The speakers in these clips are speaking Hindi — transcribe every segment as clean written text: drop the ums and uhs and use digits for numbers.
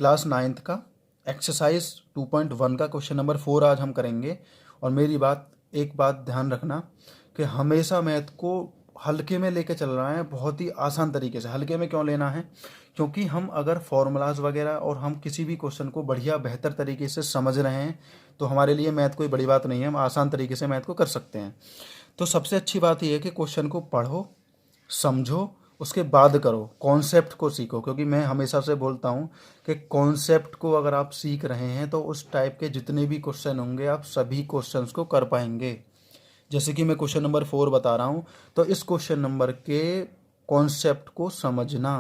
क्लास 9th का एक्सरसाइज 2.1 का क्वेश्चन नंबर 4 आज हम करेंगे। और मेरी एक बात ध्यान रखना कि हमेशा मैथ को हल्के में लेके चल रहा है, बहुत ही आसान तरीके से। हल्के में क्यों लेना है? क्योंकि हम अगर फॉर्मूलाज वगैरह और हम किसी भी क्वेश्चन को बढ़िया बेहतर तरीके से समझ रहे हैं तो हमारे लिए मैथ कोई बड़ी बात नहीं है, हम आसान तरीके से मैथ को कर सकते हैं। तो सबसे अच्छी बात यह है कि क्वेश्चन को पढ़ो, समझो, उसके बाद करो, कॉन्सेप्ट को सीखो। क्योंकि मैं हमेशा से बोलता हूँ कि कॉन्सेप्ट को अगर आप सीख रहे हैं तो उस टाइप के जितने भी क्वेश्चन होंगे आप सभी क्वेश्चंस को कर पाएंगे। जैसे कि मैं क्वेश्चन नंबर 4 बता रहा हूँ, तो इस क्वेश्चन नंबर के कॉन्सेप्ट को समझना।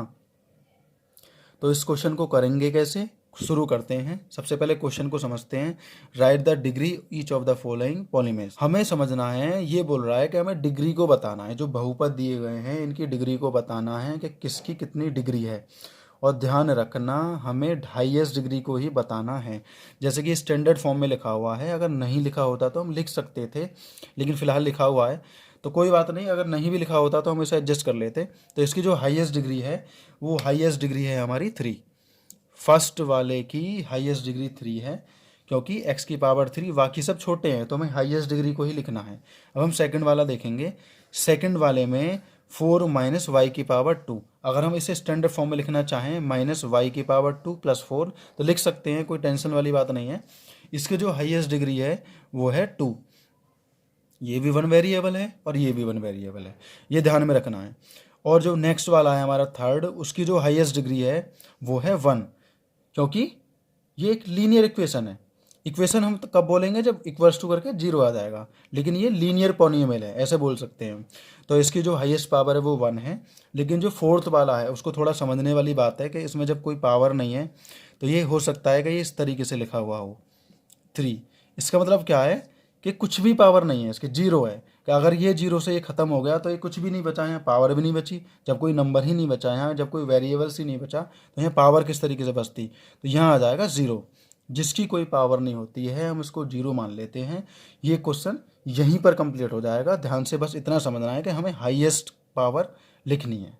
तो इस क्वेश्चन को करेंगे कैसे, शुरू करते हैं। सबसे पहले क्वेश्चन को समझते हैं। Write the degree each of the following polynomials. हमें समझना है, ये बोल रहा है कि हमें डिग्री को बताना है। जो बहुपद दिए गए हैं इनकी डिग्री को बताना है कि किसकी कितनी डिग्री है। और ध्यान रखना, हमें हाईएस्ट डिग्री को ही बताना है। जैसे कि स्टैंडर्ड फॉर्म में लिखा हुआ है, अगर नहीं लिखा होता तो हम लिख सकते थे, लेकिन फिलहाल लिखा हुआ है तो कोई बात नहीं। अगर नहीं भी लिखा होता तो हम इसे एडजस्ट कर लेते। तो इसकी जो हाईएस्ट डिग्री है वो हाईएस्ट डिग्री है हमारी 3। फर्स्ट वाले की हाईएस्ट डिग्री 3 है, क्योंकि x की पावर 3, बाकी सब छोटे हैं तो हमें हाईएस्ट डिग्री को ही लिखना है। अब हम सेकंड वाला देखेंगे। सेकंड वाले में 4 माइनस वाई की पावर 2। अगर हम इसे स्टैंडर्ड फॉर्म में लिखना चाहें माइनस वाई की पावर 2 प्लस 4 तो लिख सकते हैं, कोई टेंशन वाली बात नहीं है। इसकी जो हाईएस्ट डिग्री है वो है 2। ये भी 1 वेरिएबल है और ये भी 1 वेरिएबल है, ये ध्यान में रखना है। और जो नेक्स्ट वाला है हमारा थर्ड, उसकी जो हाईएस्ट डिग्री है वो है 1, क्योंकि ये एक लीनियर इक्वेशन है। इक्वेशन हम कब बोलेंगे जब इक्वल्स टू करके 0 आ जाएगा, लेकिन ये लीनियर पॉलिनोमियल है, ऐसे बोल सकते हैं। तो इसकी जो हाईएस्ट पावर है वो 1 है। लेकिन जो फोर्थ वाला है उसको थोड़ा समझने वाली बात है कि इसमें जब कोई पावर नहीं है तो ये हो सकता है कि ये इस तरीके से लिखा हुआ हो 3। इसका मतलब क्या है कि कुछ भी पावर नहीं है, इसके 0 है। कि अगर ये 0 से ये ख़त्म हो गया तो ये कुछ भी नहीं बचा, यहाँ पावर भी नहीं बची। जब कोई नंबर ही नहीं बचा यहाँ, जब कोई वेरिएबल्स ही नहीं बचा तो यहाँ पावर किस तरीके से बचती? तो यहाँ आ जाएगा 0। जिसकी कोई पावर नहीं होती है हम इसको 0 मान लेते हैं। ये क्वेश्चन यहीं पर कंप्लीट हो जाएगा। ध्यान से बस इतना समझना है कि हमें हाईएस्ट पावर लिखनी है।